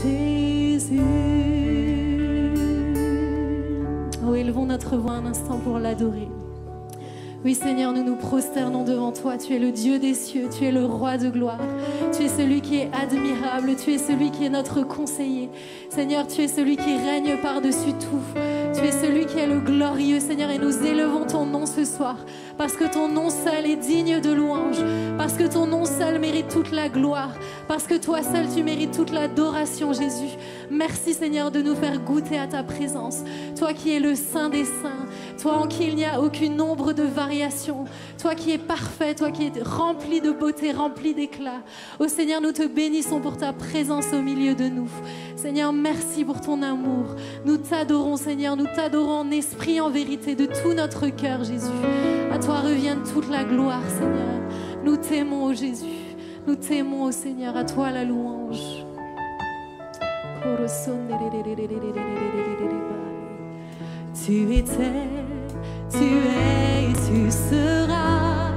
Jésus. Oh, élevons notre voix un instant pour l'adorer. Oui Seigneur, nous nous prosternons devant toi. Tu es le Dieu des cieux, tu es le roi de gloire. Tu es celui qui est admirable, tu es celui qui est notre conseiller. Seigneur, tu es celui qui règne par-dessus tout. Tu es celui qui est le glorieux, Seigneur, et nous élevons ton nom ce soir. Parce que ton nom seul est digne de louange. Parce que ton nom seul mérite toute la gloire. Parce que toi seul tu mérites toute l'adoration, Jésus. Merci Seigneur de nous faire goûter à ta présence. Toi qui es le Saint des Saints. Toi en qui il n'y a aucune ombre de variation. Toi qui es parfait, toi qui es rempli de beauté, rempli d'éclat. Ô Seigneur, nous te bénissons pour ta présence au milieu de nous. Seigneur, merci pour ton amour. Nous t'adorons Seigneur, nous t'adorons en esprit, en vérité, de tout notre cœur, Jésus. À toi revienne toute la gloire, Seigneur. Nous t'aimons, ô Jésus. Nous t'aimons, ô Seigneur. À toi la louange. Tu étais, tu es et tu seras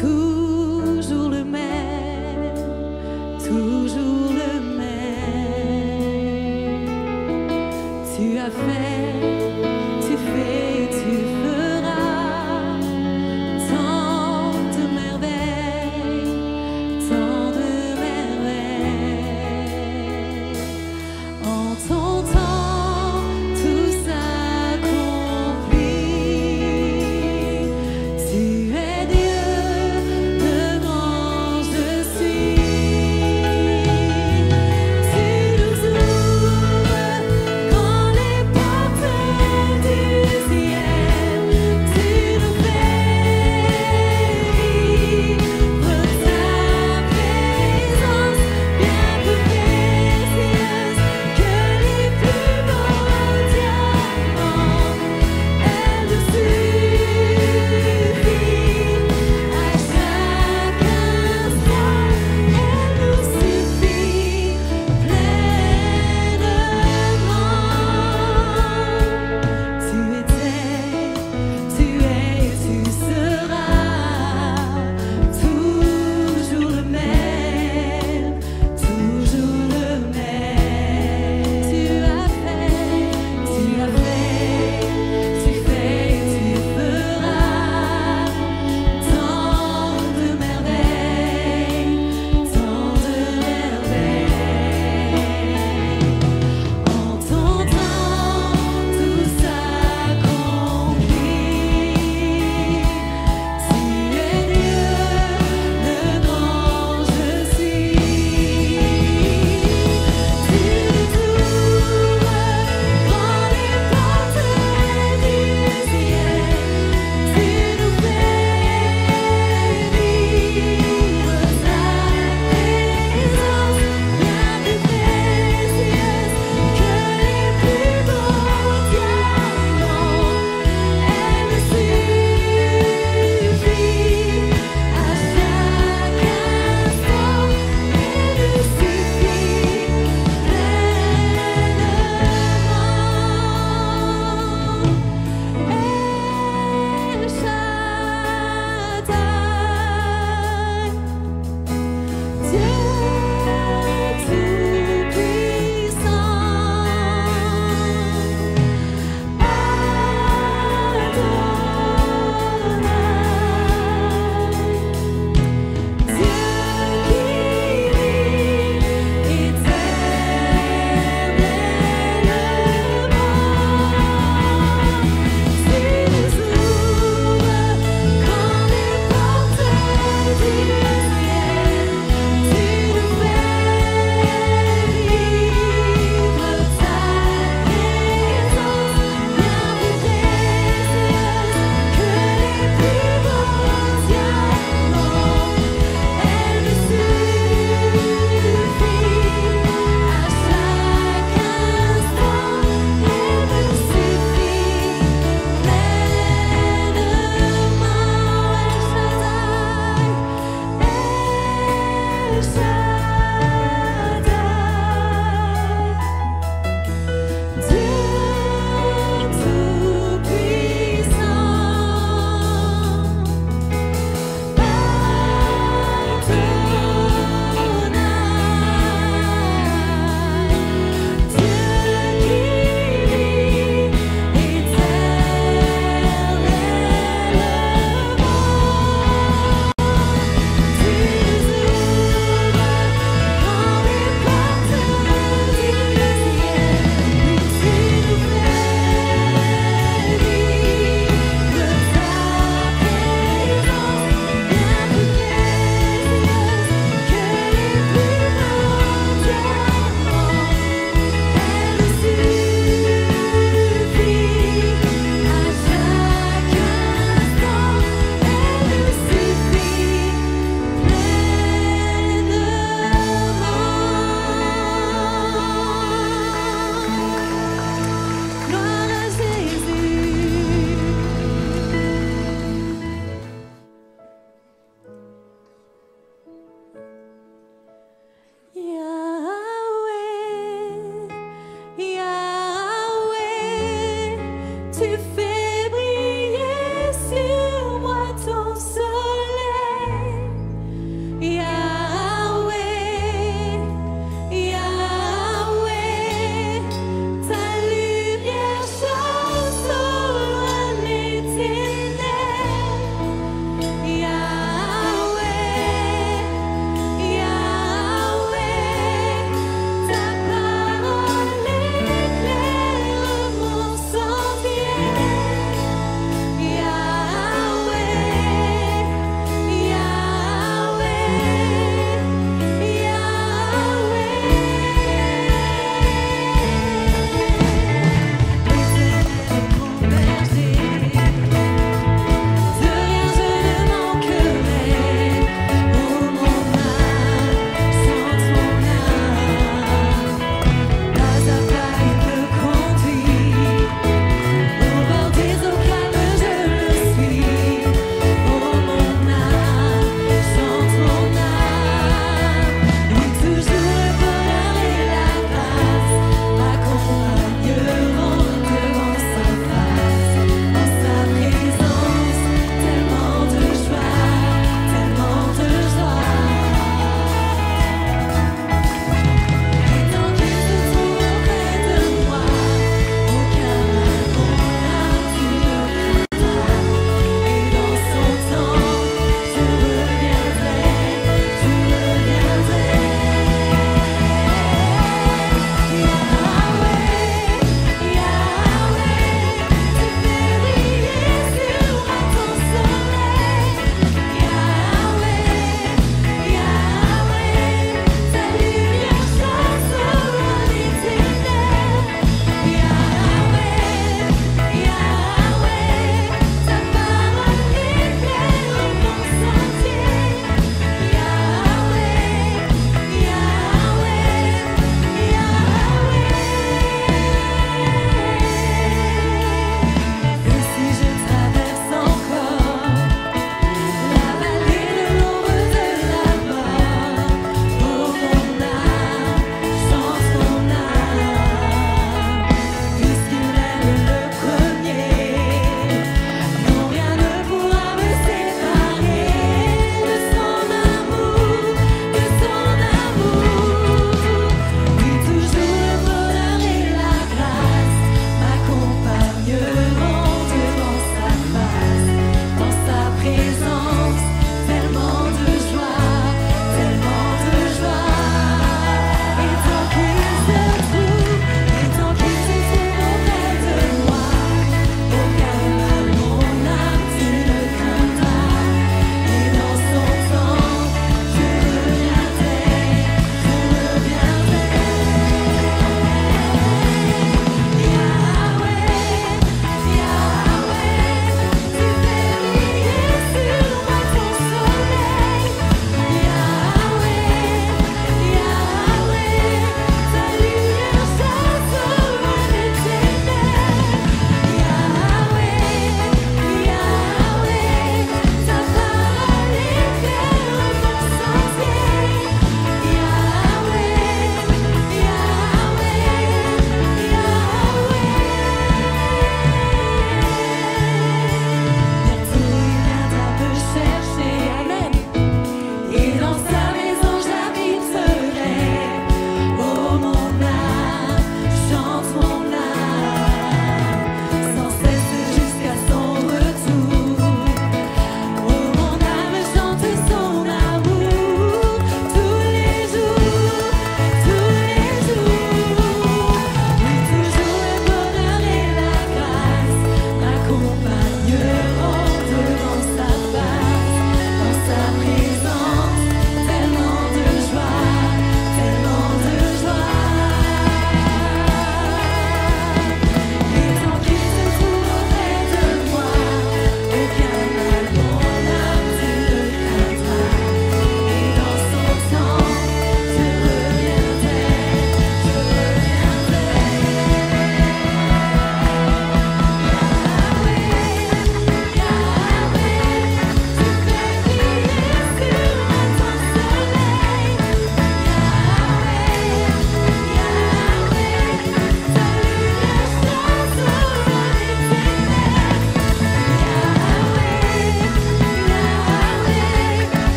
toujours le même, toujours le même. Tu as fait, tu fais et tu feras tant de merveilles, tant de merveilles. En ton temps, tout s'accomplit. Tu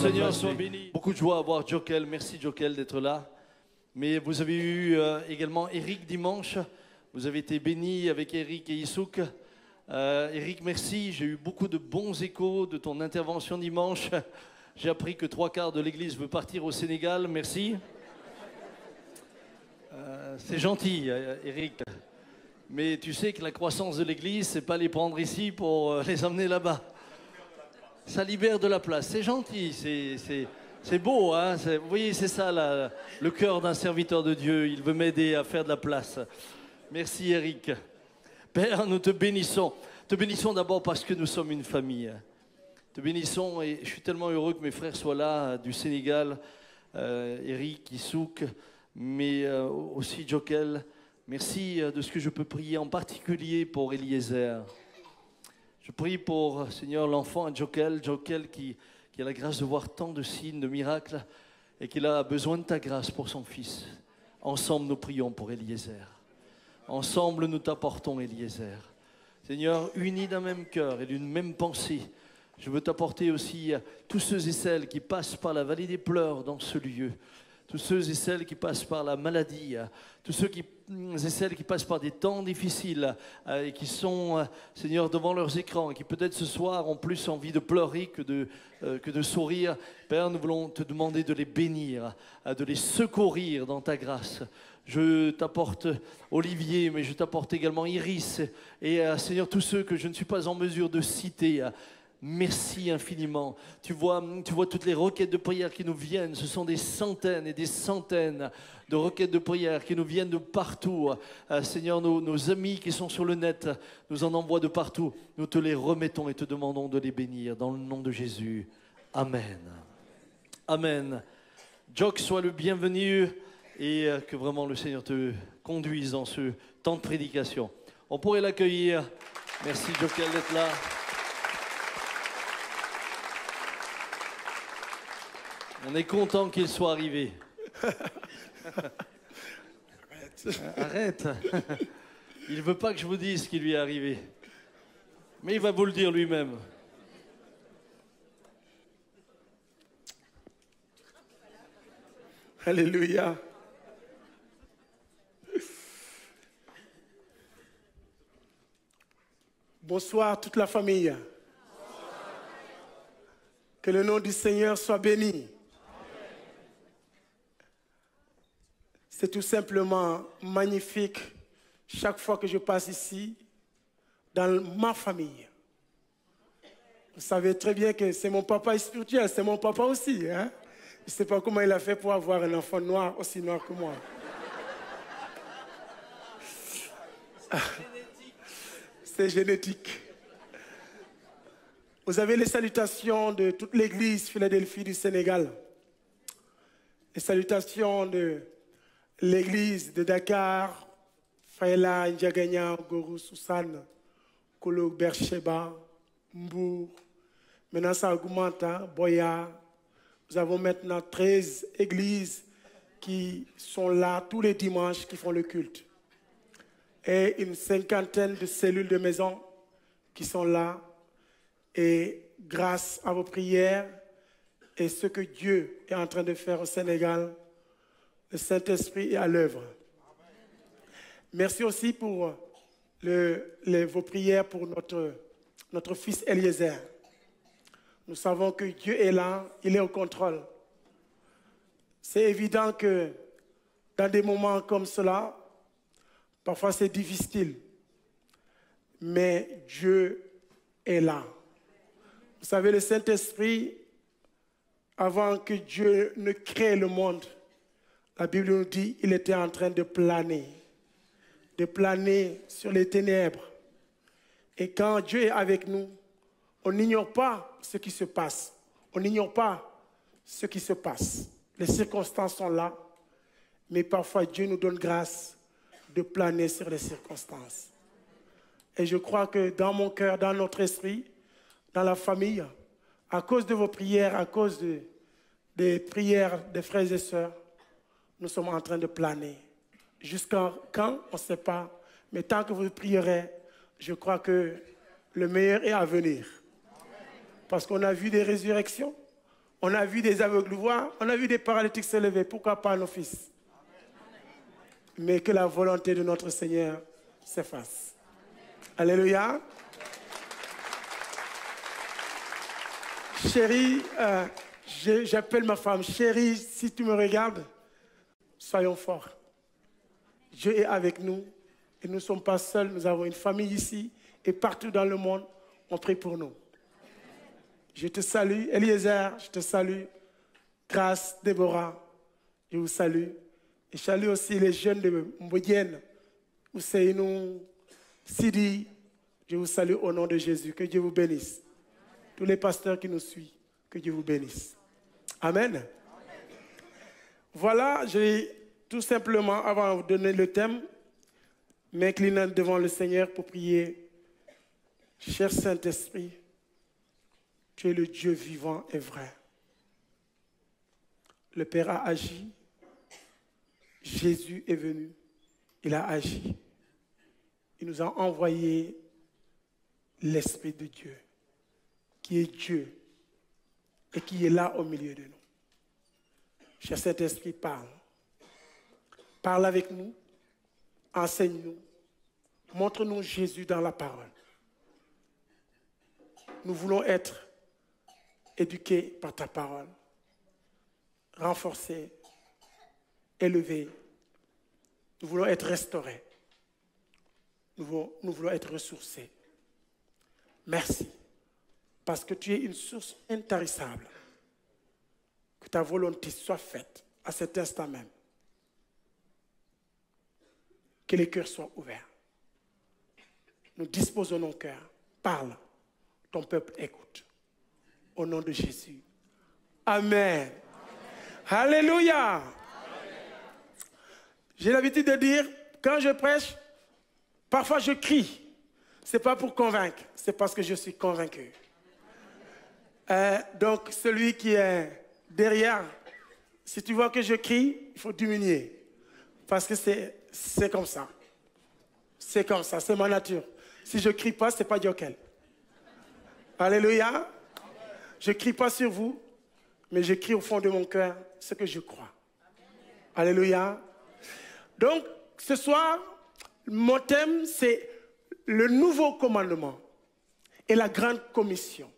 Seigneur soit béni. Beaucoup de joie à voir Jokel. Merci Jokel d'être là. Mais vous avez eu également Eric dimanche. Vous avez été béni avec Eric et Issouk. Eric, merci. J'ai eu beaucoup de bons échos de ton intervention dimanche. J'ai appris que 3/4 de l'église veut partir au Sénégal. Merci. C'est gentil, Eric. Mais tu sais que la croissance de l'église, c'est pas les prendre ici pour les emmener là-bas. Ça libère de la place. C'est gentil, c'est beau. Hein, vous voyez, c'est ça le cœur d'un serviteur de Dieu. Il veut m'aider à faire de la place. Merci, Eric. Père, nous te bénissons. Te bénissons d'abord parce que nous sommes une famille. Te bénissons et je suis tellement heureux que mes frères soient là, du Sénégal, Eric, Issouk, mais aussi Jokel. Merci de ce que je peux prier en particulier pour Eliezer. Je prie pour, Seigneur, l'enfant Jokel qui a la grâce de voir tant de signes, de miracles et qu'il a besoin de ta grâce pour son fils. Ensemble, nous prions pour Eliezer. Ensemble, nous t'apportons Eliezer. Seigneur, unis d'un même cœur et d'une même pensée, je veux t'apporter aussi tous ceux et celles qui passent par la vallée des pleurs dans ce lieu, tous ceux et celles qui passent par la maladie, tous ceux et celles qui passent par des temps difficiles et qui sont, Seigneur, devant leurs écrans et qui peut-être ce soir ont plus envie de pleurer que de sourire. Père, nous voulons te demander de les bénir, de les secourir dans ta grâce. Je t'apporte Olivier, mais je t'apporte également Iris et Seigneur, tous ceux que je ne suis pas en mesure de citer. Merci infiniment. Tu vois toutes les requêtes de prière qui nous viennent. Ce sont des centaines et des centaines de requêtes de prière qui nous viennent de partout. Seigneur, nos amis qui sont sur le net nous en envoient de partout. Nous te les remettons et te demandons de les bénir dans le nom de Jésus. Amen. Amen. Jock, sois le bienvenu et que vraiment le Seigneur te conduise dans ce temps de prédication. On pourrait l'accueillir. Merci Jokel d'être là. On est content qu'il soit arrivé. Arrête. Il ne veut pas que je vous dise ce qui lui est arrivé. Mais il va vous le dire lui-même. Alléluia. Bonsoir toute la famille. Que le nom du Seigneur soit béni. C'est tout simplement magnifique chaque fois que je passe ici, dans ma famille. Vous savez très bien que c'est mon papa spirituel, c'est mon papa aussi. Hein? Je ne sais pas comment il a fait pour avoir un enfant noir, aussi noir que moi. C'est génétique. Vous avez les salutations de toute l'église Philadelphie du Sénégal. Les salutations de l'église de Dakar, Faïla, Ndiaganya, Gorou, Soussane, Kolo, Bercheba, Mbour, Menassa, Goumanta, Boya. Nous avons maintenant 13 églises qui sont là tous les dimanches, qui font le culte. Et une 50aine de cellules de maison qui sont là. Et grâce à vos prières et ce que Dieu est en train de faire au Sénégal, le Saint-Esprit est à l'œuvre. Merci aussi pour vos prières pour notre fils Eliezer. Nous savons que Dieu est là, il est au contrôle. C'est évident que dans des moments comme cela, parfois c'est difficile, mais Dieu est là. Vous savez, le Saint-Esprit, avant que Dieu ne crée le monde, la Bible nous dit qu'il était en train de planer sur les ténèbres. Et quand Dieu est avec nous, on n'ignore pas ce qui se passe. On n'ignore pas ce qui se passe. Les circonstances sont là, mais parfois Dieu nous donne grâce de planer sur les circonstances. Et je crois que dans mon cœur, dans notre esprit, dans la famille, à cause de vos prières, à cause des prières des frères et sœurs, nous sommes en train de planer. Jusqu'à quand, on ne sait pas. Mais tant que vous prierez, je crois que le meilleur est à venir. Parce qu'on a vu des résurrections, On a vu des aveugles voir, on a vu des paralytiques se lever. Pourquoi pas nos fils? Mais que la volonté de notre Seigneur s'efface. Alléluia. Chérie, j'appelle ma femme. Chérie, si tu me regardes, soyons forts. Dieu est avec nous et nous ne sommes pas seuls. Nous avons une famille ici et partout dans le monde, on prie pour nous. Je te salue, Eliezer, je te salue. Grâce, Déborah, je vous salue. Et je salue aussi les jeunes de Mbodienne, Ousseinou, Sidi. Je vous salue au nom de Jésus. Que Dieu vous bénisse. Tous les pasteurs qui nous suivent, que Dieu vous bénisse. Amen. Amen. Voilà, je vais tout simplement, avant de vous donner le thème, m'incliner devant le Seigneur pour prier. Cher Saint-Esprit, tu es le Dieu vivant et vrai. Le Père a agi. Jésus est venu. Il a agi. Il nous a envoyé l'Esprit de Dieu, qui est Dieu et qui est là au milieu de nous. Cher Saint-Esprit, parle. Parle avec nous. Enseigne-nous. Montre-nous Jésus dans la parole. Nous voulons être éduqués par ta parole, renforcés, élevés. Nous voulons être restaurés. Nous voulons être ressourcés. Merci, parce que tu es une source intarissable. Que ta volonté soit faite à cet instant même. Que les cœurs soient ouverts. Nous disposons nos cœurs. Parle. Ton peuple écoute. Au nom de Jésus. Amen. Amen. Alléluia. Amen. J'ai l'habitude de dire, quand je prêche, parfois je crie. Ce n'est pas pour convaincre, c'est parce que je suis convaincu. Donc, celui qui est derrière, si tu vois que je crie, il faut diminuer. Parce que c'est comme ça. C'est comme ça, c'est ma nature. Si je ne crie pas, ce n'est pas Jokel. Alléluia. Je ne crie pas sur vous, mais je crie au fond de mon cœur ce que je crois. Alléluia. Donc, ce soir, mon thème, c'est le nouveau commandement et la grande commission.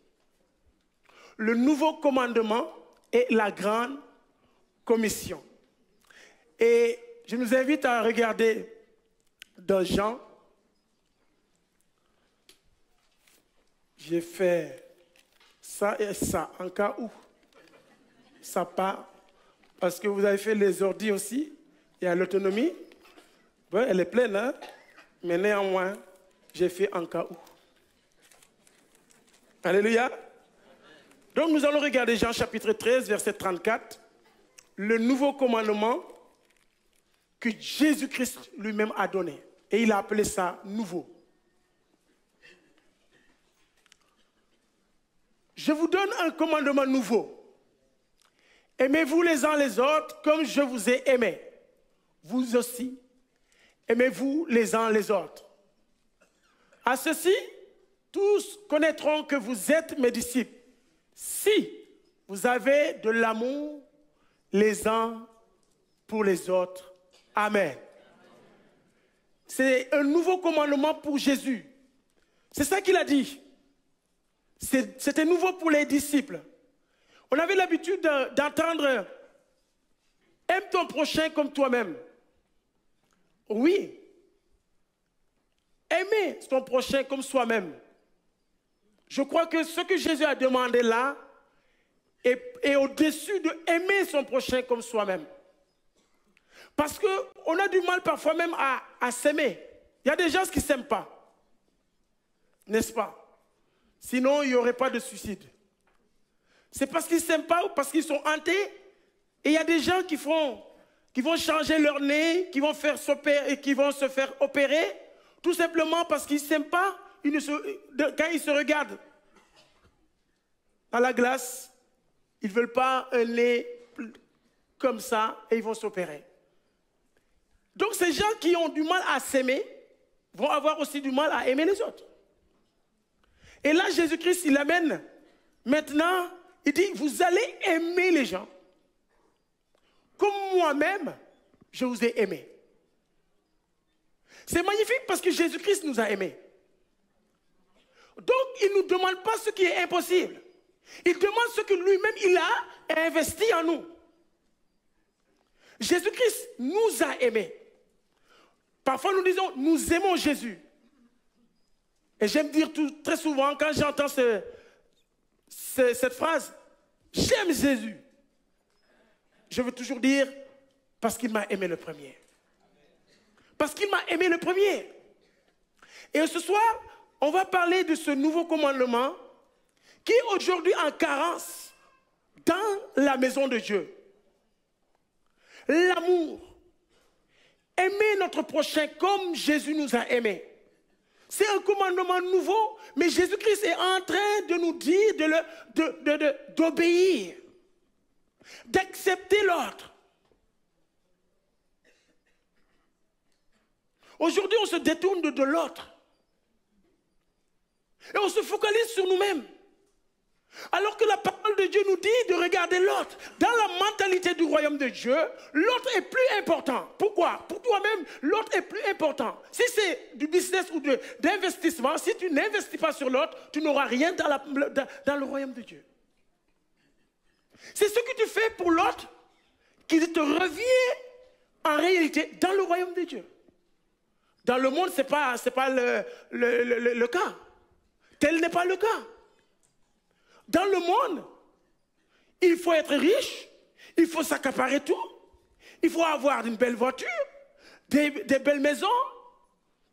Le nouveau commandement et la grande commission. Et je nous invite à regarder dans Jean. J'ai fait ça et ça, en cas où ça part. Parce que vous avez fait les ordis aussi. Il y a l'autonomie. Bon, elle est pleine, hein? Mais néanmoins, j'ai fait en cas où. Alléluia. Donc nous allons regarder Jean chapitre 13, verset 34. Le nouveau commandement que Jésus-Christ lui-même a donné. Et il a appelé ça nouveau. Je vous donne un commandement nouveau. Aimez-vous les uns les autres comme je vous ai aimé. Vous aussi, aimez-vous les uns les autres. À ceci, tous connaîtront que vous êtes mes disciples, si vous avez de l'amour les uns pour les autres. Amen. C'est un nouveau commandement pour Jésus. C'est ça qu'il a dit. C'était nouveau pour les disciples. On avait l'habitude d'entendre « Aime ton prochain comme toi-même ». Oui. Aimer son prochain comme soi-même. Je crois que ce que Jésus a demandé là est au-dessus de aimer son prochain comme soi-même. Parce qu'on a du mal parfois même à s'aimer. Il y a des gens qui ne s'aiment pas. N'est-ce pas? Sinon, il n'y aurait pas de suicide. C'est parce qu'ils ne s'aiment pas ou parce qu'ils sont hantés. Et il y a des gens qui vont changer leur nez, qui vont se faire opérer, tout simplement parce qu'ils ne s'aiment pas. Quand ils se regardent à la glace, ils ne veulent pas un nez comme ça et ils vont s'opérer. Donc ces gens qui ont du mal à s'aimer vont avoir aussi du mal à aimer les autres. Et là, Jésus-Christ, il amène maintenant il dit, vous allez aimer les gens comme moi-même, je vous ai aimé. C'est magnifique parce que Jésus-Christ nous a aimés. Donc, il ne nous demande pas ce qui est impossible. Il demande ce que lui-même, il a investi en nous. Jésus-Christ nous a aimés. Parfois, nous disons, nous aimons Jésus. Et j'aime dire très souvent, quand j'entends cette phrase, j'aime Jésus. Je veux toujours dire, parce qu'il m'a aimé le premier. Parce qu'il m'a aimé le premier. Et ce soir, on va parler de ce nouveau commandement qui est aujourd'hui en carence dans la maison de Dieu. L'amour. Aimer notre prochain comme Jésus nous a aimés. C'est un commandement nouveau, mais Jésus-Christ est en train de nous dire d'obéir, d'accepter l'autre. Aujourd'hui, on se détourne de l'autre. Et on se focalise sur nous-mêmes. Alors que la parole de Dieu nous dit de regarder l'autre. Dans la mentalité du royaume de Dieu, l'autre est plus important. Pourquoi? Pour toi-même, l'autre est plus important. Si c'est du business ou d'investissement, si tu n'investis pas sur l'autre, tu n'auras rien dans le royaume de Dieu. C'est ce que tu fais pour l'autre qui te revient en réalité dans le royaume de Dieu. Dans le monde, ce n'est pas le cas. Tel n'est pas le cas. Dans le monde, il faut être riche, il faut s'accaparer tout, il faut avoir une belle voiture, des belles maisons,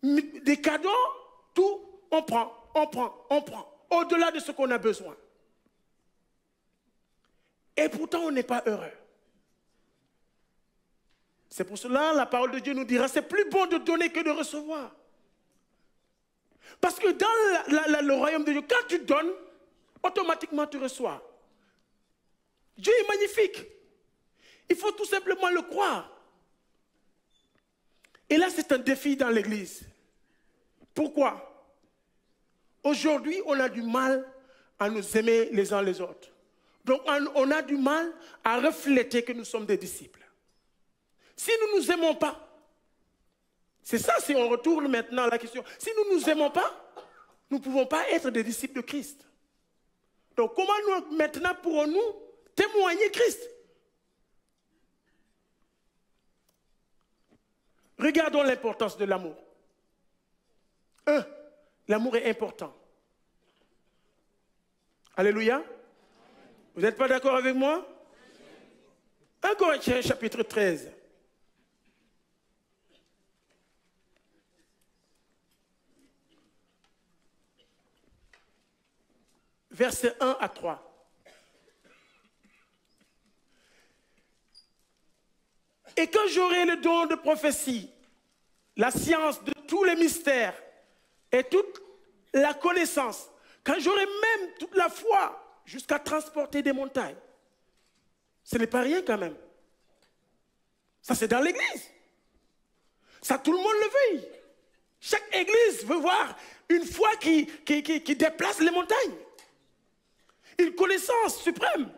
des cadeaux, tout, on prend, au-delà de ce qu'on a besoin. Et pourtant, on n'est pas heureux. C'est pour cela la parole de Dieu nous dira, c'est plus bon de donner que de recevoir. Parce que dans le royaume de Dieu, quand tu donnes, automatiquement tu reçois. Dieu est magnifique. Il faut tout simplement le croire. Et là, c'est un défi dans l'Église. Pourquoi? Aujourd'hui, on a du mal à nous aimer les uns les autres. Donc, on a du mal à refléter que nous sommes des disciples. Si nous ne nous aimons pas, c'est ça, si on retourne maintenant à la question, si nous ne nous aimons pas, nous ne pouvons pas être des disciples de Christ. Donc, comment nous, maintenant, pourrons-nous témoigner Christ? Regardons l'importance de l'amour. L'amour est important. Alléluia. Vous n'êtes pas d'accord avec moi? 1 Corinthiens chapitre 13. Versets 1 à 3. Et quand j'aurai le don de prophétie, la science de tous les mystères et toute la connaissance, quand j'aurai même toute la foi jusqu'à transporter des montagnes, ce n'est pas rien quand même. Ça, c'est dans l'église. Ça, tout le monde le veut. Chaque église veut voir une foi qui déplace les montagnes. Une connaissance suprême.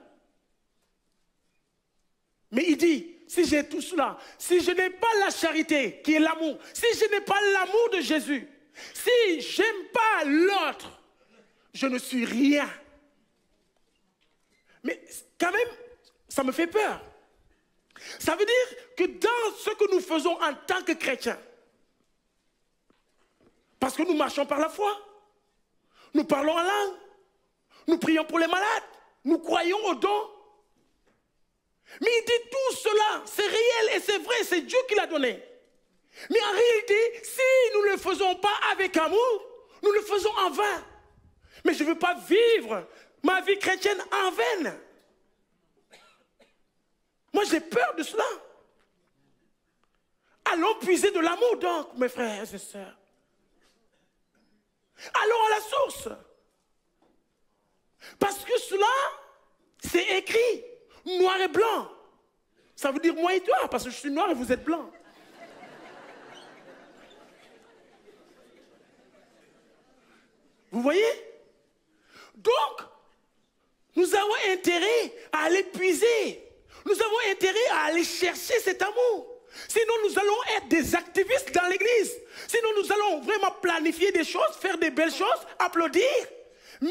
Mais il dit, si j'ai tout cela, si je n'ai pas la charité, qui est l'amour, si je n'ai pas l'amour de Jésus, si je n'aime pas l'autre, je ne suis rien. Mais quand même, ça me fait peur. Ça veut dire que dans ce que nous faisons en tant que chrétiens, parce que nous marchons par la foi, nous parlons en langue, nous prions pour les malades, nous croyons aux dons. Mais il dit tout cela, c'est réel et c'est vrai, c'est Dieu qui l'a donné. Mais en réalité, si nous ne le faisons pas avec amour, nous le faisons en vain. Mais je ne veux pas vivre ma vie chrétienne en vain. Moi, j'ai peur de cela. Allons puiser de l'amour donc, mes frères et sœurs. Allons à la source. Parce que cela, c'est écrit, noir et blanc. Ça veut dire moi et toi, parce que je suis noir et vous êtes blanc. Vous voyez? Donc, nous avons intérêt à aller puiser. Nous avons intérêt à aller chercher cet amour. Sinon, nous allons être des activistes dans l'église. Sinon, nous allons vraiment planifier des choses, faire des belles choses, applaudir. Mais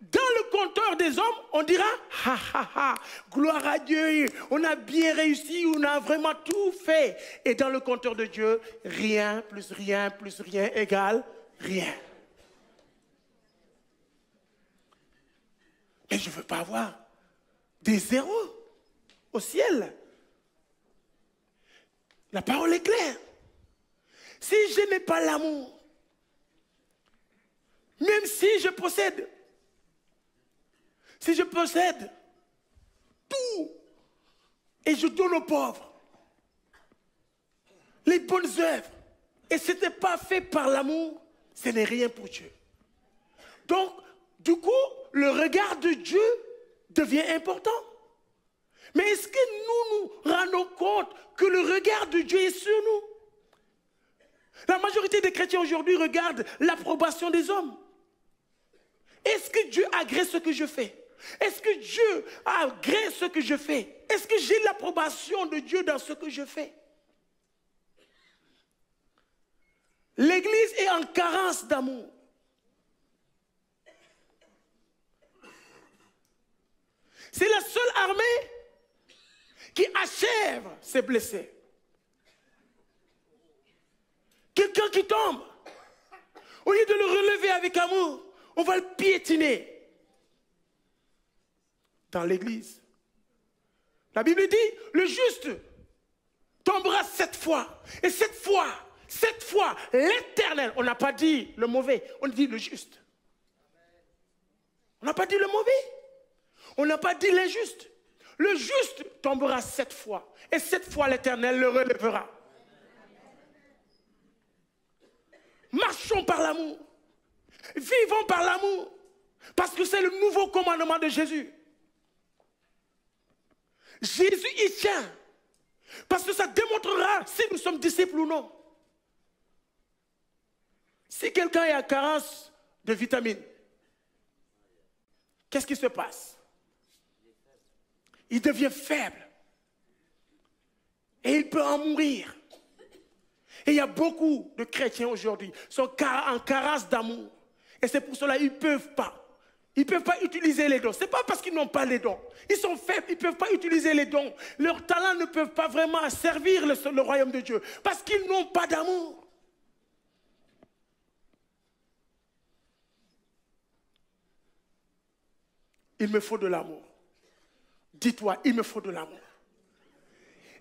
dans le compteur des hommes, on dira, ha ha ha, gloire à Dieu, on a bien réussi, on a vraiment tout fait. Et dans le compteur de Dieu, rien plus rien plus rien égale rien. Mais je ne veux pas avoir des zéros au ciel. La parole est claire. Si je n'ai pas l'amour, même si je possède tout et je donne aux pauvres les bonnes œuvres et ce n'était pas fait par l'amour, ce n'est rien pour Dieu. Donc, du coup, le regard de Dieu devient important. Mais est-ce que nous nous rendons compte que le regard de Dieu est sur nous? La majorité des chrétiens aujourd'hui regardent l'approbation des hommes. Est-ce que Dieu agrée ce que je fais? Est-ce que Dieu agrée ce que je fais? Est-ce que j'ai l'approbation de Dieu dans ce que je fais? L'Église est en carence d'amour. C'est la seule armée qui achève ses blessés. Quelqu'un qui tombe, au lieu de le relever avec amour, on va le piétiner. Dans l'église, la Bible dit, le juste tombera 7 fois. Et 7 fois, l'Éternel, on n'a pas dit le mauvais, on dit le juste. On n'a pas dit le mauvais, on n'a pas dit l'injuste. Le juste tombera 7 fois. Et 7 fois, l'Éternel le relèvera. Marchons par l'amour. Vivons par l'amour. Parce que c'est le nouveau commandement de Jésus. Jésus y tient. Parce que ça démontrera si nous sommes disciples ou non. Si quelqu'un est en carence de vitamines, qu'est-ce qui se passe? Il devient faible. Et il peut en mourir. Et il y a beaucoup de chrétiens aujourd'hui qui sont en carence d'amour. Et c'est pour cela qu'ils ne peuvent pas. Ils ne peuvent pas utiliser les dons. Ce n'est pas parce qu'ils n'ont pas les dons. Ils sont faibles, ils ne peuvent pas utiliser les dons. Leurs talents ne peuvent pas vraiment servir le royaume de Dieu. Parce qu'ils n'ont pas d'amour. Il me faut de l'amour. Dis-toi, il me faut de l'amour.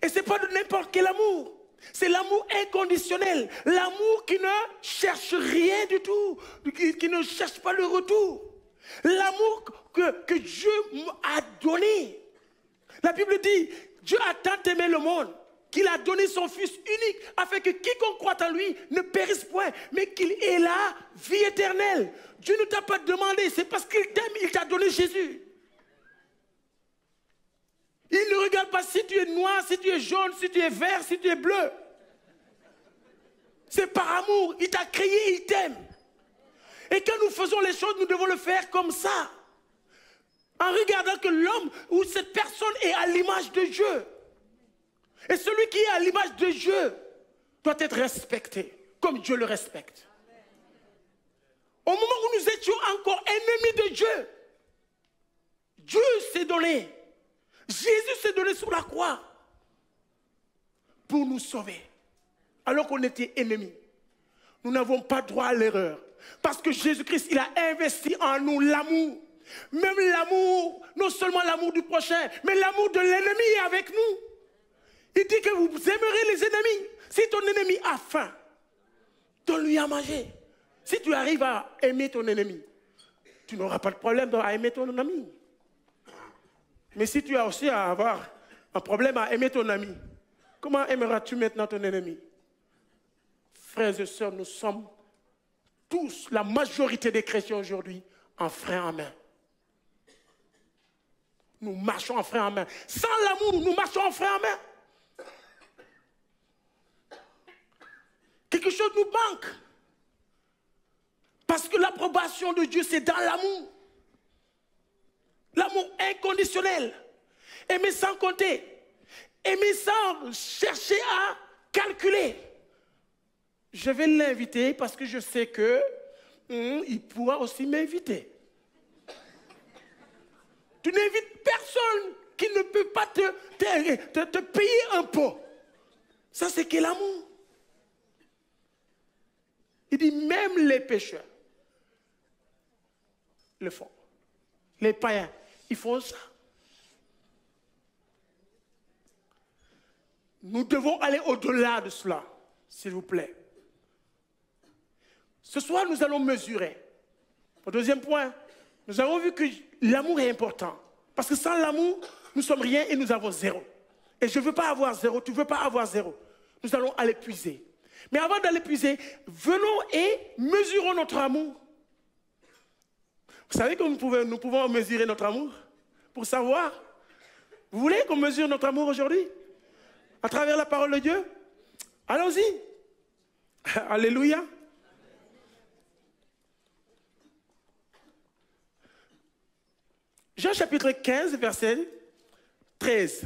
Et ce n'est pas de n'importe quel amour. C'est l'amour inconditionnel. L'amour qui ne cherche rien du tout. Qui ne cherche pas le retour. L'amour que Dieu a donné. La Bible dit, Dieu a tant aimé le monde qu'il a donné son Fils unique afin que quiconque croit en lui ne périsse point, mais qu'il ait la vie éternelle. Dieu ne t'a pas demandé, c'est parce qu'il t'aime, il t'a donné Jésus. Il ne regarde pas si tu es noir, si tu es jaune, si tu es vert, si tu es bleu. C'est par amour, il t'a créé, il t'aime. Et quand nous faisons les choses, nous devons le faire comme ça. En regardant que l'homme ou cette personne est à l'image de Dieu. Et celui qui est à l'image de Dieu doit être respecté, comme Dieu le respecte. Au moment où nous étions encore ennemis de Dieu, Dieu s'est donné. Jésus s'est donné sur la croix pour nous sauver. Alors qu'on était ennemis. Nous n'avons pas droit à l'erreur. Parce que Jésus-Christ, il a investi en nous l'amour. Même l'amour, non seulement l'amour du prochain, mais l'amour de l'ennemi est avec nous. Il dit que vous aimerez les ennemis. Si ton ennemi a faim, donne-lui à manger. Si tu arrives à aimer ton ennemi, tu n'auras pas de problème à aimer ton ami. Mais si tu as aussi à avoir un problème à aimer ton ami, comment aimeras-tu maintenant ton ennemi? Frères et sœurs, nous sommes tous, la majorité des chrétiens aujourd'hui, en frein en main. Nous marchons en frein en main. Sans l'amour, nous marchons en frein en main. Quelque chose nous manque. Parce que l'approbation de Dieu, c'est dans l'amour. L'amour inconditionnel. inconditionnel. Aimer sans compter. Aimer sans chercher à calculer. Je vais l'inviter parce que je sais que il pourra aussi m'inviter. Tu n'invites personne qui ne peut pas te payer un pot. Ça, c'est quel amour? Il dit même les pécheurs le font. Les païens, ils font ça. Nous devons aller au-delà de cela, s'il vous plaît. Ce soir, nous allons mesurer. Au deuxième point, nous avons vu que l'amour est important. Parce que sans l'amour, nous sommes rien et nous avons zéro. Et je ne veux pas avoir zéro, tu ne veux pas avoir zéro. Nous allons aller puiser. Mais avant d'aller puiser, venons et mesurons notre amour. Vous savez que nous pouvons mesurer notre amour pour savoir. Vous voulez qu'on mesure notre amour aujourd'hui? À travers la parole de Dieu? Allons-y. Alléluia. Jean chapitre 15, verset 13.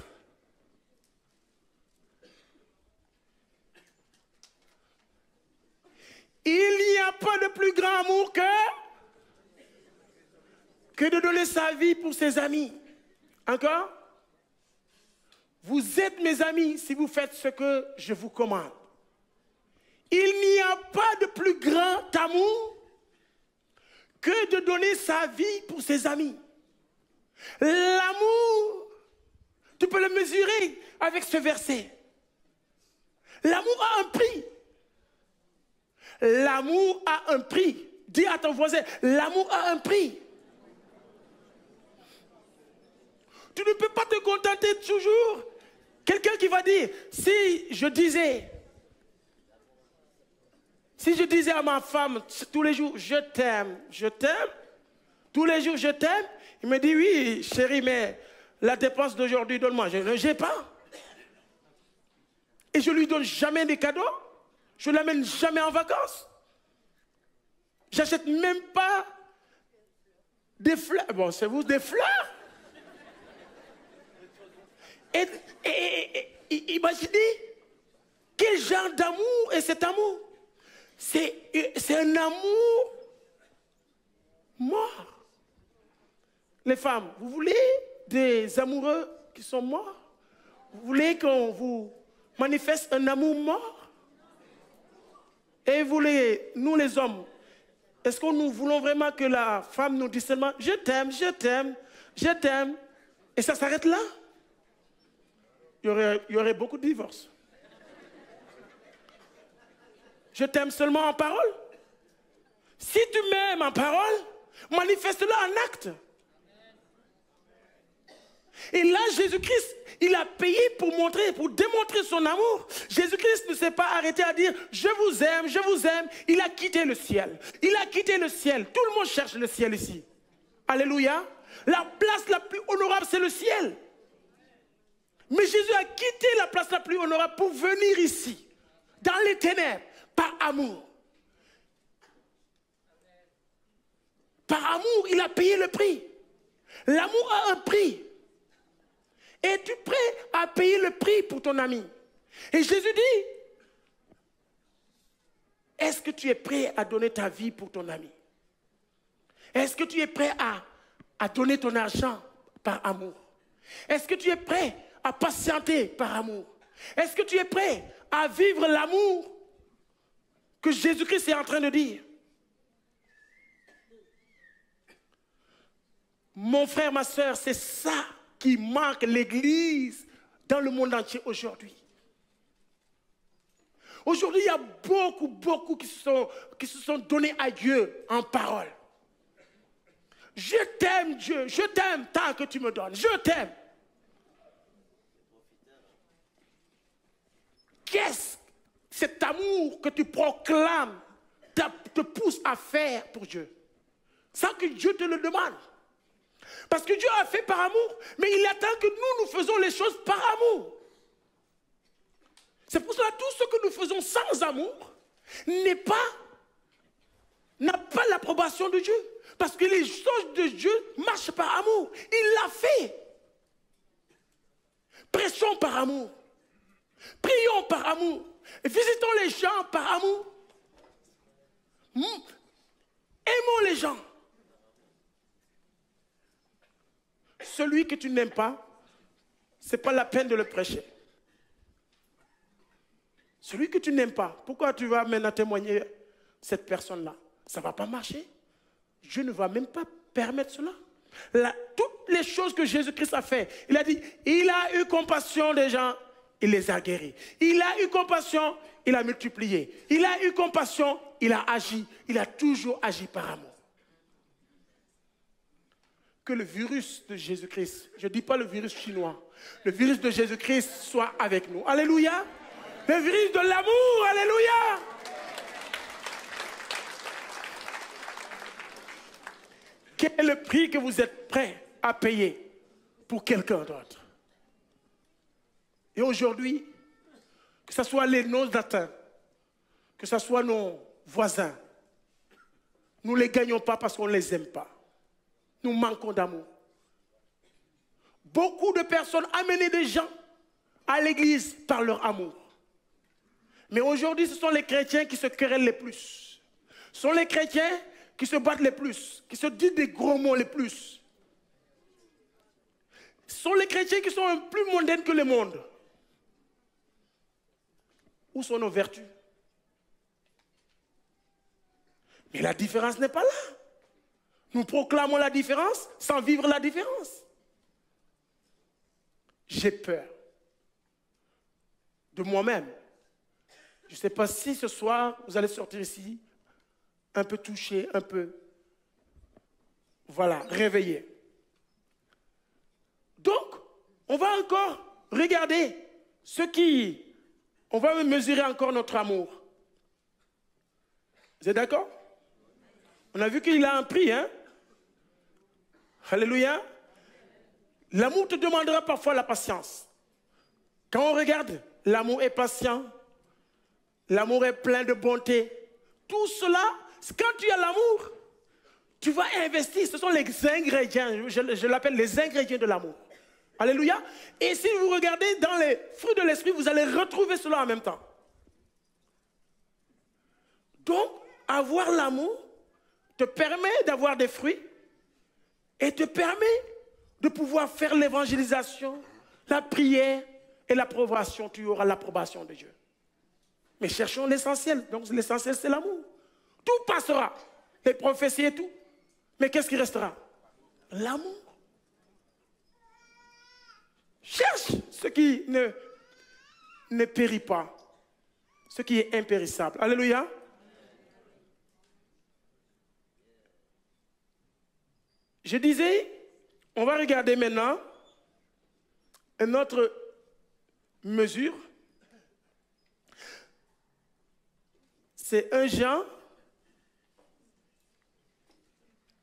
Il n'y a pas de plus grand amour que de donner sa vie pour ses amis. Encore? Vous êtes mes amis si vous faites ce que je vous commande. Il n'y a pas de plus grand amour que de donner sa vie pour ses amis. L'amour, tu peux le mesurer avec ce verset. L'amour a un prix. L'amour a un prix. Dis à ton voisin, l'amour a un prix. Tu ne peux pas te contenter toujours. Quelqu'un qui va dire, si je disais à ma femme tous les jours, je t'aime, tous les jours je t'aime, il me dit, oui chérie, mais la dépense d'aujourd'hui, donne-moi. Je ne l'ai pas. Et je ne lui donne jamais des cadeaux. Je ne l'amène jamais en vacances. J'achète même pas des fleurs. Bon, c'est vous, des fleurs. Et imaginez quel genre d'amour est cet amour. C'est un amour mort. Les femmes, vous voulez des amoureux qui sont morts? Vous voulez qu'on vous manifeste un amour mort? Et vous nous les hommes, est-ce que nous voulons vraiment que la femme nous dise seulement « je t'aime, je t'aime, je t'aime » et ça s'arrête là? Il y aurait beaucoup de divorces. Je t'aime seulement en parole. Si tu m'aimes en parole, manifeste-le en acte. Et là, Jésus-Christ, il a payé pour démontrer son amour. Jésus-Christ ne s'est pas arrêté à dire « je vous aime, je vous aime ». Il a quitté le ciel. Il a quitté le ciel. Tout le monde cherche le ciel ici. Alléluia. La place la plus honorable, c'est le ciel. Mais Jésus a quitté la place la plus honorable pour venir ici, dans les ténèbres, par amour. Par amour, il a payé le prix. L'amour a un prix. Es-tu prêt à payer le prix pour ton ami? Et Jésus dit, est-ce que tu es prêt à donner ta vie pour ton ami? Est-ce que tu es prêt à donner ton argent par amour? Est-ce que tu es prêt à patienter par amour? Est-ce que tu es prêt à vivre l'amour que Jésus-Christ est en train de dire? Mon frère, ma soeur, c'est ça qui manque l'Église dans le monde entier aujourd'hui. Aujourd'hui, il y a beaucoup qui se sont donnés à Dieu en parole. Je t'aime Dieu, je t'aime tant que tu me donnes, je t'aime. Qu'est-ce que cet amour que tu proclames te pousse à faire pour Dieu? Sans que Dieu te le demande. Parce que Dieu a fait par amour, mais il attend que nous faisons les choses par amour. C'est pour cela que tout ce que nous faisons sans amour n'a pas l'approbation de Dieu. Parce que les choses de Dieu marchent par amour. Il l'a fait. Prêchons par amour. Prions par amour. Visitons les gens par amour. Aimons les gens. Celui que tu n'aimes pas, ce n'est pas la peine de le prêcher. Celui que tu n'aimes pas, pourquoi tu vas maintenant témoigner cette personne-là? Ça ne va pas marcher. Dieu ne va même pas permettre cela. Toutes les choses que Jésus-Christ a fait, il a dit, il a eu compassion des gens, il les a guéris. Il a eu compassion, il a multiplié. Il a eu compassion, il a agi. Il a toujours agi par amour. Que le virus de Jésus-Christ, je ne dis pas le virus chinois, le virus de Jésus-Christ soit avec nous. Alléluia. Le virus de l'amour, alléluia. Quel est le prix que vous êtes prêts à payer pour quelqu'un d'autre? Et aujourd'hui, que ce soit nos atteints, que ce soit nos voisins, nous ne les gagnons pas parce qu'on ne les aime pas. Nous manquons d'amour. Beaucoup de personnes amenaient des gens à l'église par leur amour. Mais aujourd'hui, ce sont les chrétiens qui se querellent les plus. Ce sont les chrétiens qui se battent les plus, qui se disent des gros mots les plus. Ce sont les chrétiens qui sont plus mondains que le monde. Où sont nos vertus? Mais la différence n'est pas là. Nous proclamons la différence sans vivre la différence. J'ai peur de moi-même. Je ne sais pas si ce soir, vous allez sortir ici un peu touché, un peu, voilà, réveillé. Donc, on va encore regarder on va mesurer encore notre amour. Vous êtes d'accord? On a vu qu'il a un prix, hein? Alléluia. L'amour te demandera parfois la patience. Quand on regarde, l'amour est patient, l'amour est plein de bonté. Tout cela, quand tu as l'amour, tu vas investir. Ce sont les ingrédients, je l'appelle les ingrédients de l'amour. Alléluia. Et si vous regardez dans les fruits de l'esprit, vous allez retrouver cela en même temps. Donc, avoir l'amour te permet d'avoir des fruits et te permet de pouvoir faire l'évangélisation, la prière et l'approbation. Tu auras l'approbation de Dieu. Mais cherchons l'essentiel. Donc l'essentiel, c'est l'amour. Tout passera. Les prophéties et tout. Mais qu'est-ce qui restera? L'amour. Cherche ce qui ne périt pas. Ce qui est impérissable. Alléluia. Je disais, on va regarder maintenant une autre mesure. C'est 1 Jean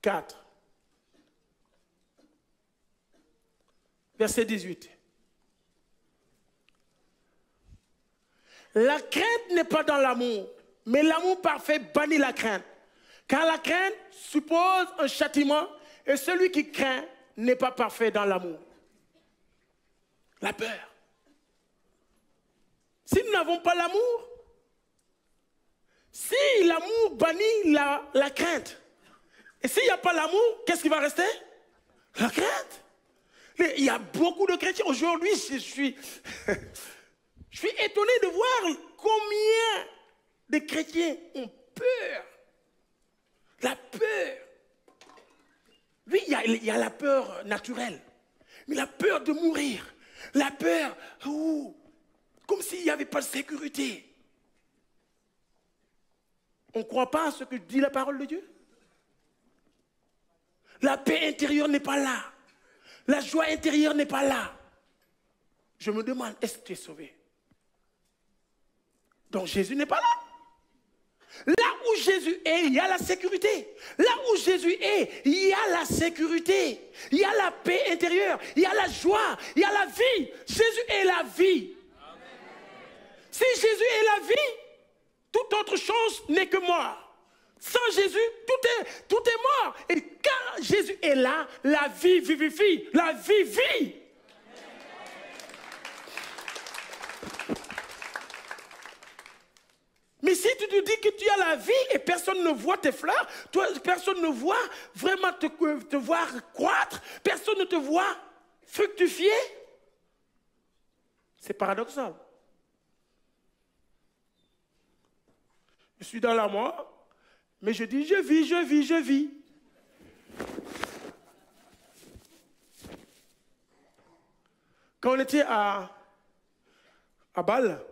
4, verset 18. La crainte n'est pas dans l'amour, mais l'amour parfait bannit la crainte. Car la crainte suppose un châtiment, et celui qui craint n'est pas parfait dans l'amour. La peur. Si nous n'avons pas l'amour, si l'amour bannit la crainte, et s'il n'y a pas l'amour, qu'est-ce qui va rester? La crainte. Il y a beaucoup de chrétiens. Aujourd'hui, je suis étonné de voir combien de chrétiens ont peur. La peur. Oui, il y a la peur naturelle, mais la peur de mourir, la peur, comme s'il n'y avait pas de sécurité. On ne croit pas à ce que dit la parole de Dieu? La paix intérieure n'est pas là. La joie intérieure n'est pas là. Je me demande, est-ce que tu es sauvé? Donc Jésus n'est pas là. Là où Jésus est, il y a la sécurité. Là où Jésus est, il y a la sécurité. Il y a la paix intérieure. Il y a la joie. Il y a la vie. Jésus est la vie. Amen. Si Jésus est la vie, toute autre chose n'est que mort. Sans Jésus, tout est mort. Et quand Jésus est là, la vie vivifie. La vie vit. Mais si tu te dis que tu as la vie et personne ne voit tes fleurs, toi, personne ne voit vraiment te voir croître, personne ne te voit fructifier, c'est paradoxal. Je suis dans la mort, mais je dis, je vis, je vis, je vis. Quand on était à Bâle,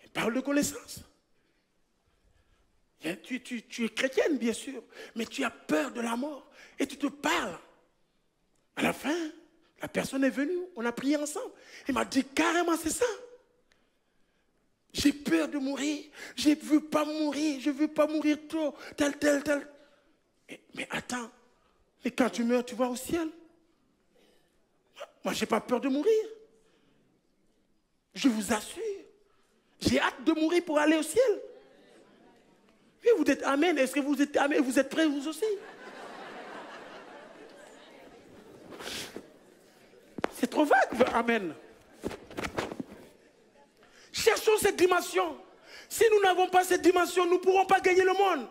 on parle de connaissance. Tu es chrétienne, bien sûr, mais tu as peur de la mort. Et tu te parles. À la fin, la personne est venue, on a prié ensemble. Il m'a dit carrément, c'est ça. J'ai peur de mourir. Je ne veux pas mourir. Je ne veux pas mourir tôt. Tel. Mais attends. Mais quand tu meurs, tu vas au ciel. Moi, je n'ai pas peur de mourir. Je vous assure. J'ai hâte de mourir pour aller au ciel. Oui, vous êtes amen. Est-ce que vous êtes amen? Vous êtes prêts, vous aussi? C'est trop vague, amen. Cherchons cette dimension. Si nous n'avons pas cette dimension, nous ne pourrons pas gagner le monde.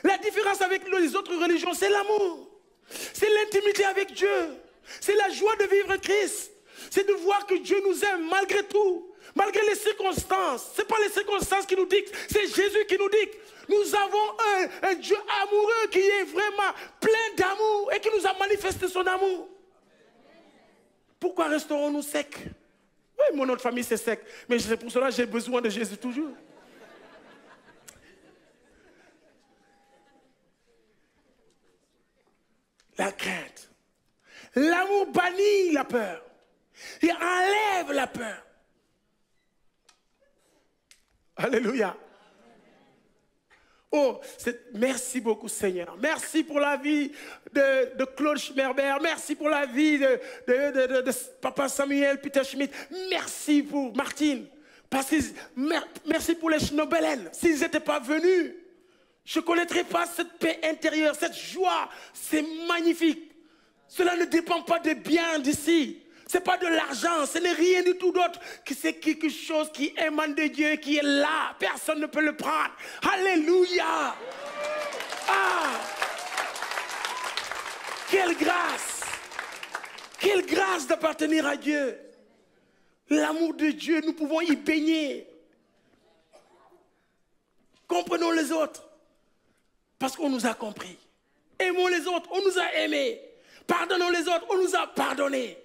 La différence avec les autres religions, c'est l'amour. C'est l'intimité avec Dieu. C'est la joie de vivre Christ. C'est de voir que Dieu nous aime malgré tout. Malgré les circonstances. Ce n'est pas les circonstances qui nous dictent, c'est Jésus qui nous dicte. Nous avons un Dieu amoureux qui est vraiment plein d'amour et qui nous a manifesté son amour. Pourquoi resterons-nous secs? Oui, mon nom de famille c'est sec, mais c'est pour cela que j'ai besoin de Jésus toujours. La crainte. L'amour bannit la peur. Il enlève la peur. Alléluia. Oh, merci beaucoup Seigneur. Merci pour la vie de Claude Schmerber. Merci pour la vie de Papa Samuel Peter Schmidt. Merci pour Martine. Merci pour les Schnobelen. S'ils n'étaient pas venus, je ne connaîtrais pas cette paix intérieure, cette joie. C'est magnifique. Cela ne dépend pas des biens d'ici. Ce n'est pas de l'argent, ce n'est rien du tout d'autre. C'est quelque chose qui émane de Dieu, qui est là. Personne ne peut le prendre. Alléluia. Ah! Quelle grâce! Quelle grâce d'appartenir à Dieu. L'amour de Dieu, nous pouvons y baigner. Comprenons les autres. Parce qu'on nous a compris. Aimons les autres, on nous a aimés. Pardonnons les autres, on nous a pardonnés.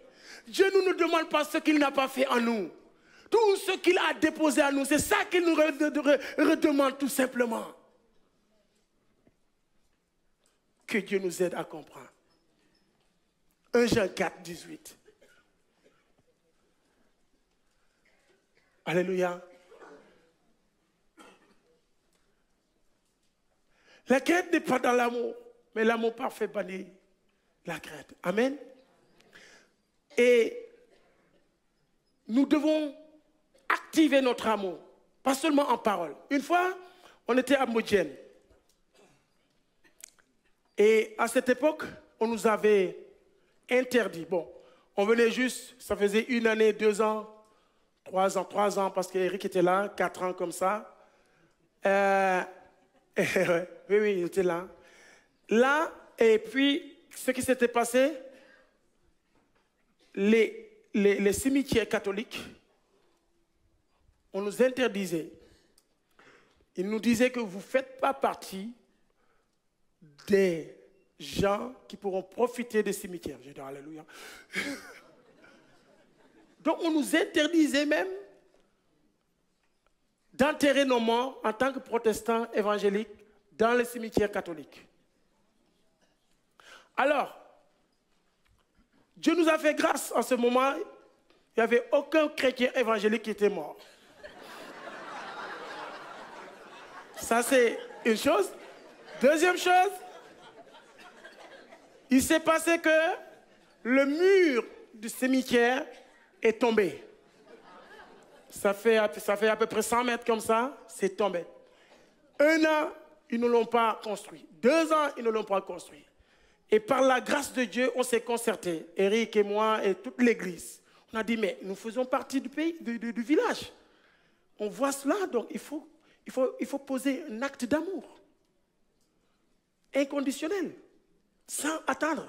Dieu ne nous demande pas ce qu'il n'a pas fait en nous. Tout ce qu'il a déposé en nous, c'est ça qu'il nous redemande tout simplement. Que Dieu nous aide à comprendre. 1 Jean 4, 18. Alléluia. La crainte n'est pas dans l'amour, mais l'amour parfait bannit la crainte. Amen. Et nous devons activer notre amour, pas seulement en parole. Une fois, on était à Modienne. Et à cette époque, on nous avait interdit. Bon, on venait juste, ça faisait 1 année, 2 ans, 3 ans, parce qu'Éric était là, 4 ans comme ça. Oui, il était là. Là, et puis, ce qui s'était passé, les cimetières catholiques, on nous interdisait. Ils nous disaient que vous ne faites pas partie des gens qui pourront profiter des cimetières. J'ai dit alléluia. Donc on nous interdisait même d'enterrer nos morts en tant que protestants évangéliques dans les cimetières catholiques. Alors, Dieu nous a fait grâce en ce moment. Il n'y avait aucun chrétien évangélique qui était mort. Ça, c'est une chose. Deuxième chose, il s'est passé que le mur du cimetière est tombé. Ça fait à peu près 100 mètres comme ça, c'est tombé. 1 an, ils ne l'ont pas construit. 2 ans, ils ne l'ont pas construit. Et par la grâce de Dieu, on s'est concerté, Eric et moi et toute l'église. On a dit, mais nous faisons partie du pays, du village. On voit cela, donc il faut il faut poser un acte d'amour. Inconditionnel. Sans attendre.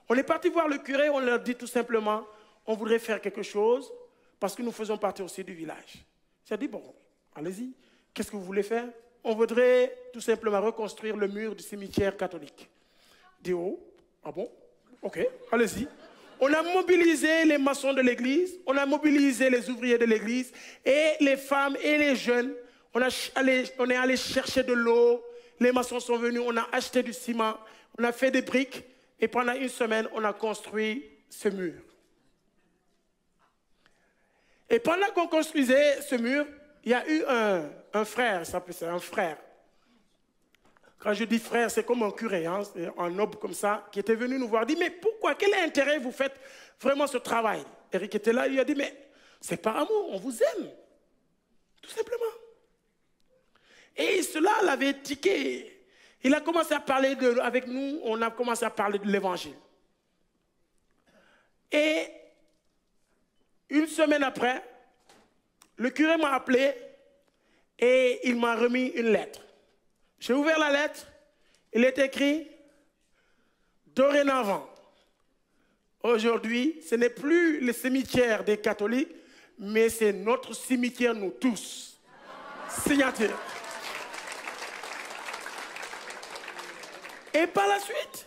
On est parti voir le curé, on leur dit tout simplement, on voudrait faire quelque chose parce que nous faisons partie aussi du village. J'ai dit, bon, allez-y, qu'est-ce que vous voulez faire? On voudrait tout simplement reconstruire le mur du cimetière catholique. Dit, oh, ah bon? Ok, allez-y. On a mobilisé les maçons de l'église, on a mobilisé les ouvriers de l'église et les femmes et les jeunes. On est allé chercher de l'eau, les maçons sont venus, on a acheté du ciment, on a fait des briques et pendant une semaine, on a construit ce mur. Et pendant qu'on construisait ce mur, il y a eu un frère, ça peut être un frère. Quand je dis frère, c'est comme un curé, hein, un noble comme ça, qui était venu nous voir, dit, mais pourquoi, quel intérêt vous faites vraiment ce travail? Eric était là, il lui a dit, mais c'est par amour, on vous aime, tout simplement. Et cela l'avait tiqué. Il a commencé à parler avec nous, on a commencé à parler de l'évangile. Et une semaine après, le curé m'a appelé et il m'a remis une lettre. J'ai ouvert la lettre, il est écrit « Dorénavant, aujourd'hui, ce n'est plus le cimetière des catholiques, mais c'est notre cimetière, nous tous. » Signature. Et par la suite,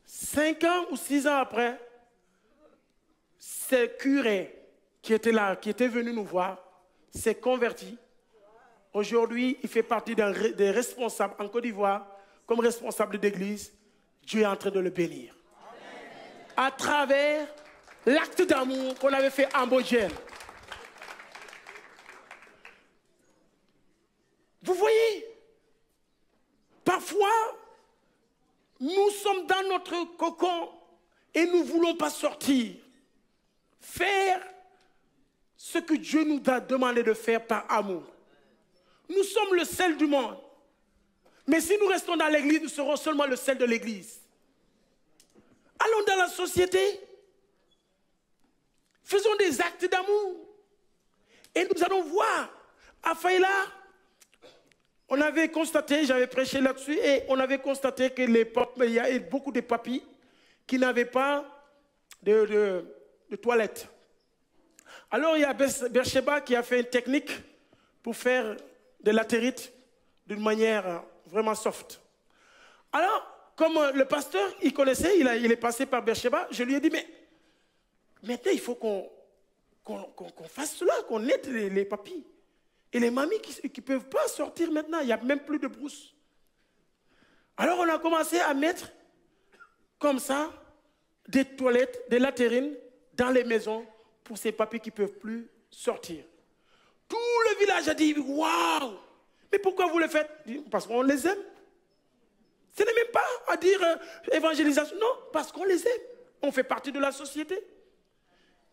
5 ans ou 6 ans après, ce curé qui était là, qui était venu nous voir, s'est converti. Aujourd'hui, il fait partie des responsables en Côte d'Ivoire, comme responsable d'église. Dieu est en train de le bénir. Amen. À travers l'acte d'amour qu'on avait fait en Bogel. Vous voyez, parfois, nous sommes dans notre cocon et nous ne voulons pas sortir. Faire ce que Dieu nous a demandé de faire par amour. Nous sommes le sel du monde. Mais si nous restons dans l'église, nous serons seulement le sel de l'église. Allons dans la société. Faisons des actes d'amour. Et nous allons voir. À Faïla, on avait constaté, j'avais prêché là-dessus, et on avait constaté que il y a beaucoup de papis qui n'avaient pas de toilettes. Alors il y a Bercheba qui a fait une technique pour faire de latérite d'une manière vraiment soft. Alors, comme le pasteur, il connaissait, il est passé par Bercheba, je lui ai dit, mais maintenant il faut qu'on fasse cela, qu'on aide les papis. Et les mamies qui ne peuvent pas sortir maintenant, il n'y a même plus de brousse. Alors on a commencé à mettre comme ça des toilettes, des latérines dans les maisons pour ces papis qui ne peuvent plus sortir. Tout le village a dit, waouh! Mais pourquoi vous le faites? Parce qu'on les aime. Ce n'est même pas à dire évangélisation. Non, parce qu'on les aime. On fait partie de la société.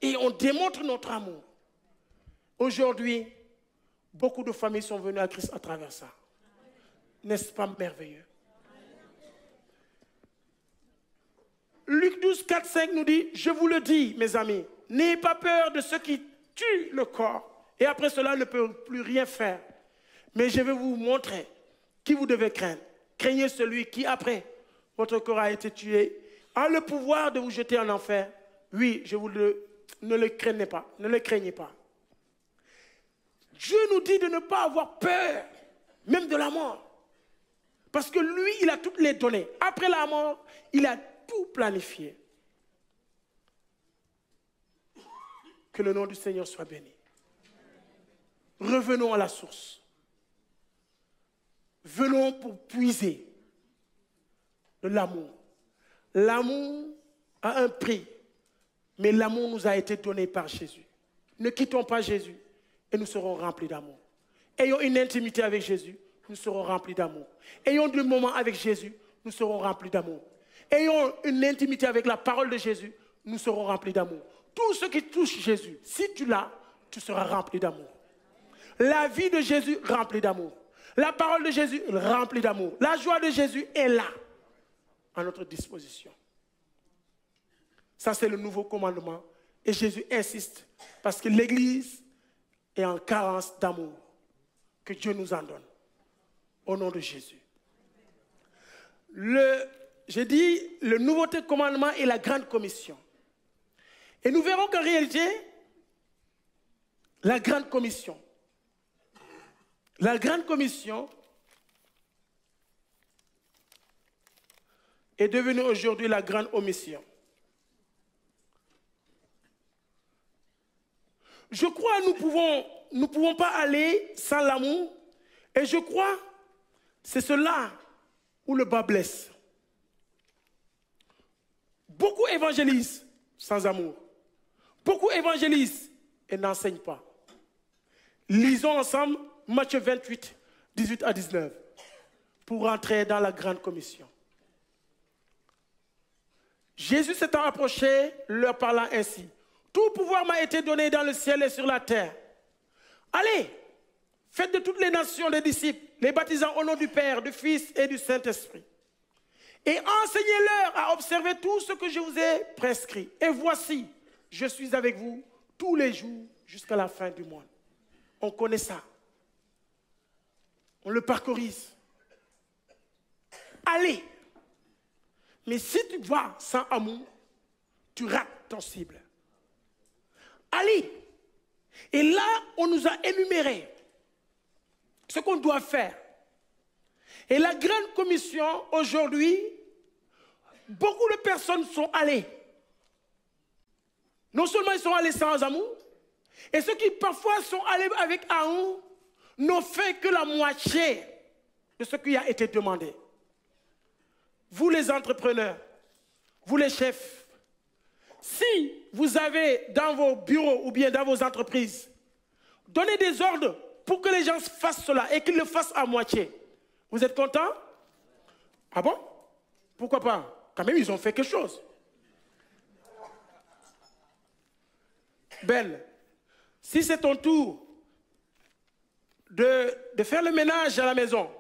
Et on démontre notre amour. Aujourd'hui, beaucoup de familles sont venues à Christ à travers ça. N'est-ce pas merveilleux? Luc 12, 4, 5 nous dit, je vous le dis, mes amis, n'ayez pas peur de ceux qui tuent le corps. Et après cela, ne peut plus rien faire. Mais je vais vous montrer qui vous devez craindre. Craignez celui qui, après votre corps a été tué, a le pouvoir de vous jeter en enfer. Oui, ne le craignez pas. Ne le craignez pas. Dieu nous dit de ne pas avoir peur, même de la mort. Parce que lui, il a toutes les données. Après la mort, il a tout planifié. Que le nom du Seigneur soit béni. Revenons à la source. Venons pour puiser de l'amour. L'amour a un prix, mais l'amour nous a été donné par Jésus. Ne quittons pas Jésus et nous serons remplis d'amour. Ayons une intimité avec Jésus, nous serons remplis d'amour. Ayons du moment avec Jésus, nous serons remplis d'amour. Ayons une intimité avec la parole de Jésus, nous serons remplis d'amour. Tout ce qui touche Jésus, si tu l'as, tu seras rempli d'amour. La vie de Jésus remplie d'amour. La parole de Jésus remplie d'amour. La joie de Jésus est là, à notre disposition. Ça, c'est le nouveau commandement. Et Jésus insiste, parce que l'Église et en carence d'amour. Que Dieu nous en donne. Au nom de Jésus. J'ai dit le nouveau commandement et la grande commission. Et nous verrons qu'en réalité, la grande commission est devenue aujourd'hui la grande omission. Je crois que nous pouvons pas aller sans l'amour. Et je crois c'est cela où le bas blesse. Beaucoup évangélisent sans amour. Beaucoup évangélisent et n'enseignent pas. Lisons ensemble Matthieu 28, 18 à 19, pour rentrer dans la grande commission. Jésus s'étant approché, leur parlant ainsi. Tout pouvoir m'a été donné dans le ciel et sur la terre. Allez, faites de toutes les nations des disciples, les baptisant au nom du Père, du Fils et du Saint-Esprit. Et enseignez-leur à observer tout ce que je vous ai prescrit. Et voici, je suis avec vous tous les jours jusqu'à la fin du monde. On connaît ça. On le parcourise. Allez. Mais si tu vas sans amour, tu rates ton cible. Allez. Et là, on nous a énuméré ce qu'on doit faire. Et la grande commission, aujourd'hui, beaucoup de personnes sont allées. Non seulement ils sont allés sans amour, et ceux qui parfois sont allés avec amour n'ont fait que la moitié de ce qui a été demandé. Vous les entrepreneurs, vous les chefs, si vous avez dans vos bureaux ou bien dans vos entreprises, donnez des ordres pour que les gens fassent cela et qu'ils le fassent à moitié. Vous êtes contents? Ah bon? Pourquoi pas? Quand même, ils ont fait quelque chose. Ben, si c'est ton tour de faire le ménage à la maison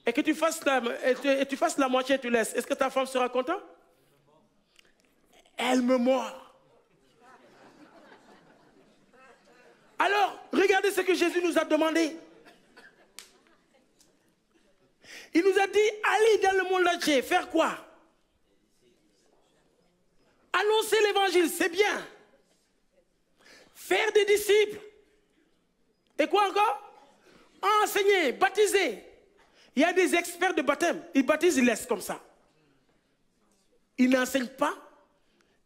et que tu fasses la moitié, tu laisses, est-ce que ta femme sera contente? Elle me mord. Alors, regardez ce que Jésus nous a demandé. Il nous a dit, allez dans le monde entier, faire quoi? Annoncer l'évangile, c'est bien. Faire des disciples. Et quoi encore? Enseigner, baptiser. Il y a des experts de baptême. Ils baptisent, ils laissent comme ça. Ils n'enseignent pas.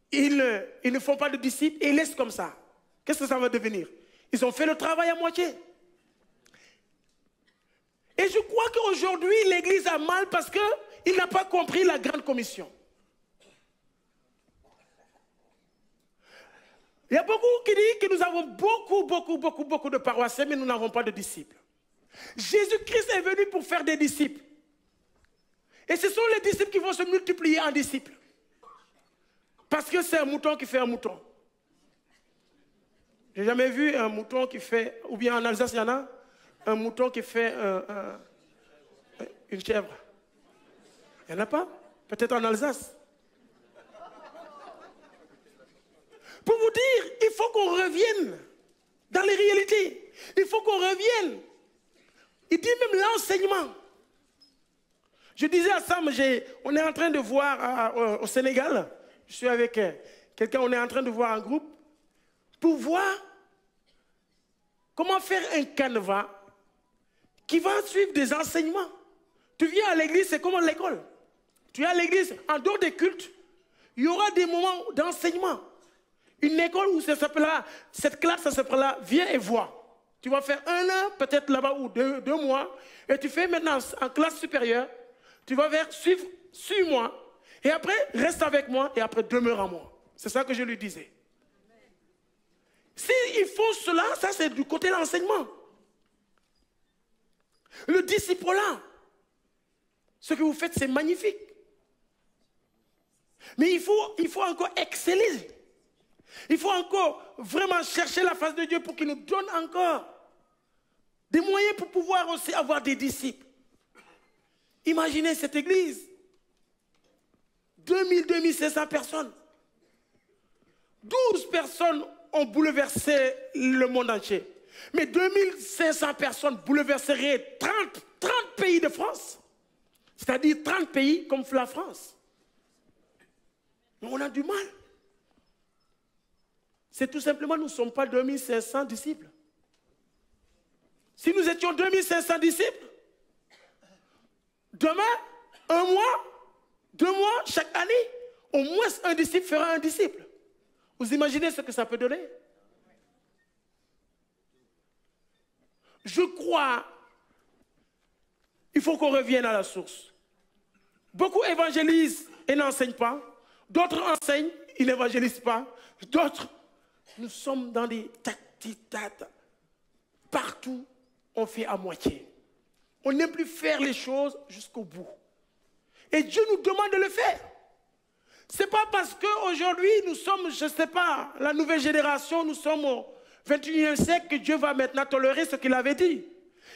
Ils ne font pas de disciples et ils laissent comme ça. Qu'est-ce que ça va devenir? Ils ont fait le travail à moitié. Et je crois qu'aujourd'hui, l'Église a mal parce qu'il n'a pas compris la grande commission. Il y a beaucoup qui disent que nous avons beaucoup de paroissiens, mais nous n'avons pas de disciples. Jésus-Christ est venu pour faire des disciples. Et ce sont les disciples qui vont se multiplier en disciples. Parce que c'est un mouton qui fait un mouton. J'ai jamais vu un mouton qui fait, ou bien en Alsace, il y en a, un mouton qui fait une chèvre. Il n'y en a pas? Peut-être en Alsace. Pour vous dire, il faut qu'on revienne dans les réalités. Il faut qu'on revienne. Il dit même l'enseignement. Je disais à Sam, on est en train de voir au Sénégal, je suis avec quelqu'un, on est en train de voir un groupe, pour voir comment faire un canevas qui va suivre des enseignements. Tu viens à l'église, c'est comme l'école. Tu es à l'église, en dehors des cultes, il y aura des moments d'enseignement. Une école où cette classe, ça s'appellera viens et vois. Tu vas faire 1 an, peut-être là-bas, ou 2 mois, et tu fais maintenant en classe supérieure, tu vas suis-moi, et après, reste avec moi, et après, demeure en moi. C'est ça que je lui disais. S'ils font cela, ça c'est du côté de l'enseignement. Le disciple-là, ce que vous faites, c'est magnifique. Mais il faut encore exceller. Il faut encore vraiment chercher la face de Dieu pour qu'il nous donne encore des moyens pour pouvoir aussi avoir des disciples. Imaginez cette église. 2500 personnes. 12 personnes ont bouleversé le monde entier. Mais 2500 personnes bouleverseraient 30 pays de France. C'est-à-dire 30 pays comme la France. Mais on a du mal. C'est tout simplement, nous ne sommes pas 2500 disciples. Si nous étions 2500 disciples, demain, 1 mois, 2 mois, chaque année, au moins un disciple fera un disciple. Vous imaginez ce que ça peut donner? Je crois, il faut qu'on revienne à la source. Beaucoup évangélisent et n'enseignent pas. D'autres enseignent, ils n'évangélisent pas. D'autres, nous sommes dans des tactiques. Partout, on fait à moitié. On n'aime plus faire les choses jusqu'au bout. Et Dieu nous demande de le faire. Ce n'est pas parce qu'aujourd'hui, nous sommes, je ne sais pas, la nouvelle génération, nous sommes au 21e siècle que Dieu va maintenant tolérer ce qu'il avait dit.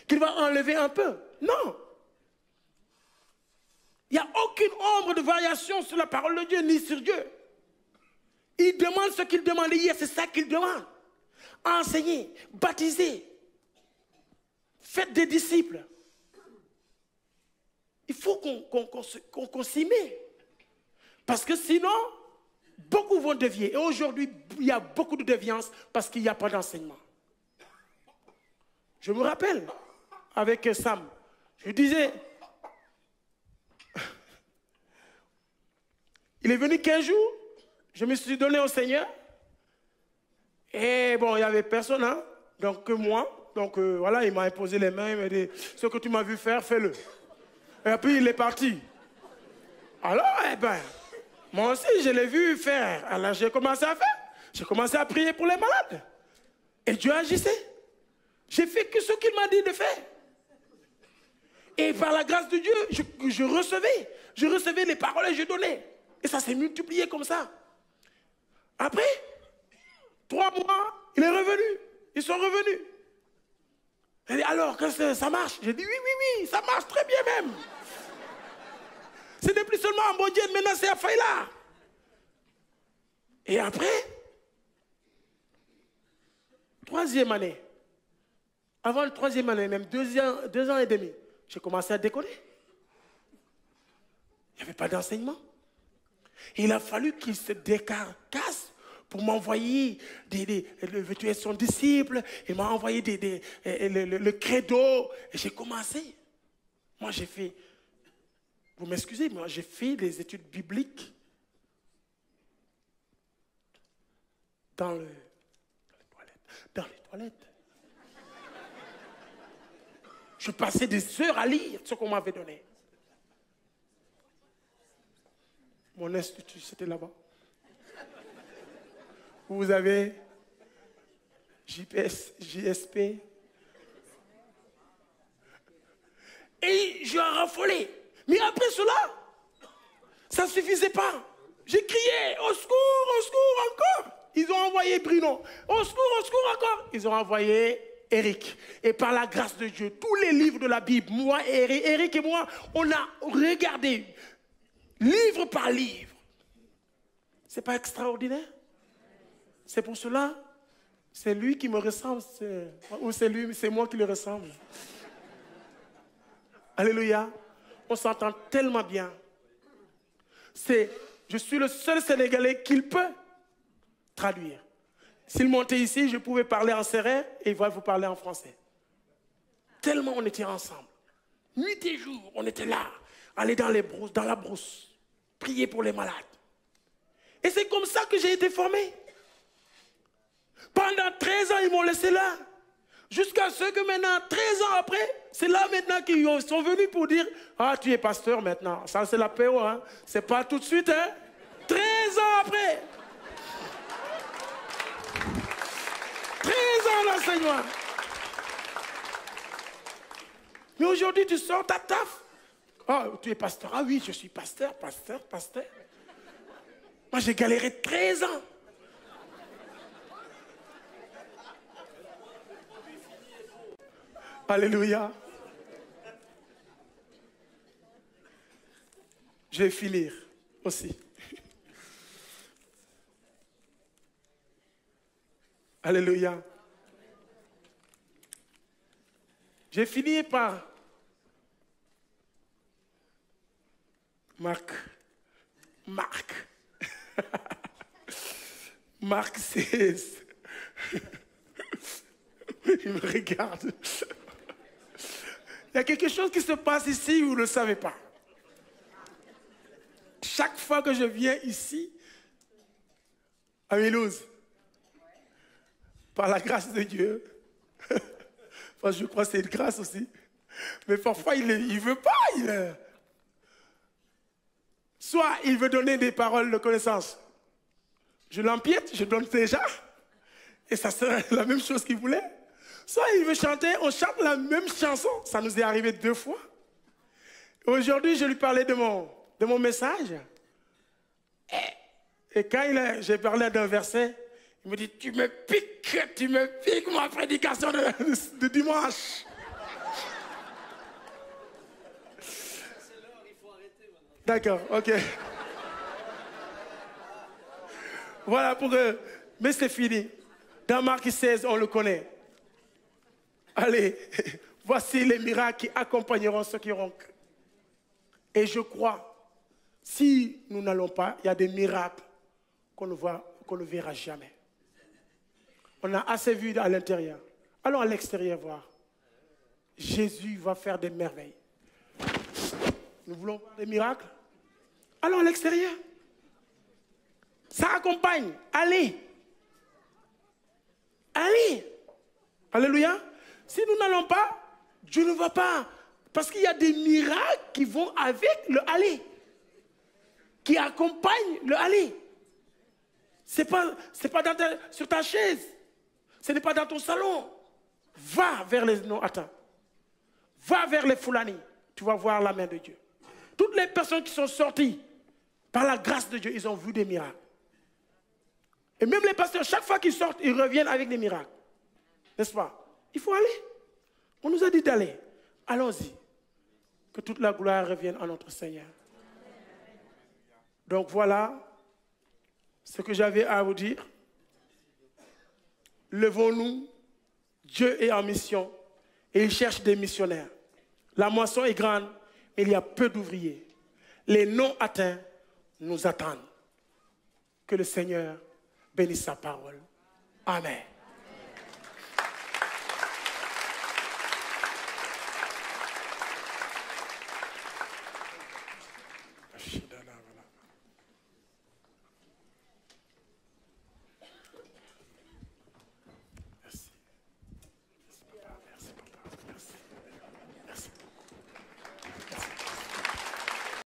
Qu'il va enlever un peu. Non. Il n'y a aucune ombre de variation sur la parole de Dieu, ni sur Dieu. Il demande ce qu'il demandait hier, c'est ça qu'il demande. Enseignez, baptisez, faites des disciples. Il faut qu'on s'y met. Parce que sinon, beaucoup vont dévier. Et aujourd'hui, il y a beaucoup de déviance parce qu'il n'y a pas d'enseignement. Je me rappelle, avec Sam, je disais, il est venu 15 jours, je me suis donné au Seigneur. Et bon, il n'y avait personne, hein, donc que moi. Donc voilà, il m'a imposé les mains, il m'a dit, ce que tu m'as vu faire, fais-le. Et puis il est parti. Alors, eh ben, moi aussi, je l'ai vu faire. Alors j'ai commencé à faire. J'ai commencé à prier pour les malades. Et Dieu agissait. J'ai fait que ce qu'il m'a dit de faire. Et par la grâce de Dieu, je recevais les paroles et je donnais. Et ça s'est multiplié comme ça. Après, 3 mois, il est revenu. Ils sont revenus. Elle dit, alors, que ça marche? J'ai dit, oui, ça marche très bien même. Ce n'est plus seulement en Bodienne, maintenant c'est à Faïla. Et après, 3e année, avant la 3e année, même 2 ans et demi, j'ai commencé à décoller. Il n'y avait pas d'enseignement. Il a fallu qu'il se décarcasse pour m'envoyer tu es son disciple, il m'a envoyé le credo, et j'ai commencé. Moi j'ai fait, vous m'excusez, moi j'ai fait des études bibliques dans les toilettes. Je passais des heures à lire ce qu'on m'avait donné. Mon institut, c'était là-bas. Vous avez JPS, JSP. Et j'ai raffolé. Mais après cela, ça ne suffisait pas. J'ai crié, au secours encore. Ils ont envoyé Bruno. Au secours encore. Ils ont envoyé Eric. Et par la grâce de Dieu, tous les livres de la Bible, moi et Eric et moi, on a regardé livre par livre. C'est pas extraordinaire? C'est pour cela, c'est lui qui me ressemble, ou c'est moi qui le ressemble. Alléluia. On s'entend tellement bien. Je suis le seul Sénégalais qu'il peut traduire. S'il montait ici, je pouvais parler en sérère et il va vous parler en français. Tellement on était ensemble. Nuit et jour, on était là, aller dans la brousse, prier pour les malades. Et c'est comme ça que j'ai été formé. Pendant 13 ans, ils m'ont laissé là. Jusqu'à ce que maintenant, 13 ans après, c'est là maintenant qu'ils sont venus pour dire, ah, tu es pasteur maintenant. Ça, c'est la PO, hein. C'est pas tout de suite, hein. 13 ans après. 13 ans d'enseignement. Mais aujourd'hui, tu sors ta taf. Ah, tu es pasteur. Ah oui, je suis pasteur. Moi, j'ai galéré 13 ans. Alléluia. Je vais finir aussi. Alléluia. J'ai fini par Marc. Marc 16. Il me regarde. Il y a quelque chose qui se passe ici, vous ne le savez pas. Chaque fois que je viens ici, à Mulhouse, par la grâce de Dieu, parce que je crois que c'est une grâce aussi, mais parfois il ne veut pas. Soit il veut donner des paroles de connaissance. Je l'empiète, je donne déjà, et ça serait la même chose qu'il voulait. Soit il veut chanter, on chante la même chanson. Ça nous est arrivé 2 fois. Aujourd'hui, je lui parlais de mon message. Et quand j'ai parlé d'un verset, il me dit, tu me piques ma prédication de dimanche. D'accord, ok. Voilà pour eux. Mais c'est fini. Dans Marc 16, on le connaît. Allez, voici les miracles qui accompagneront ceux qui iront. Et je crois, si nous n'allons pas, il y a des miracles qu'on ne verra jamais. On a assez vu à l'intérieur. Allons à l'extérieur voir. Jésus va faire des merveilles. Nous voulons voir des miracles. Allons à l'extérieur. Ça accompagne. Allez. Allez. Alléluia. Si nous n'allons pas, Dieu ne va pas. Parce qu'il y a des miracles qui vont avec le aller. Qui accompagnent le aller. Ce n'est pas sur ta chaise. Ce n'est pas dans ton salon. Va vers les non-atteints. Va vers les Fulani. Tu vas voir la main de Dieu. Toutes les personnes qui sont sorties, par la grâce de Dieu, ils ont vu des miracles. Et même les pasteurs, chaque fois qu'ils sortent, ils reviennent avec des miracles. N'est-ce pas? Il faut aller. On nous a dit d'aller. Allons-y. Que toute la gloire revienne à notre Seigneur. Donc voilà ce que j'avais à vous dire. Levons-nous. Dieu est en mission et il cherche des missionnaires. La moisson est grande, mais il y a peu d'ouvriers. Les non atteints nous attendent. Que le Seigneur bénisse sa parole. Amen.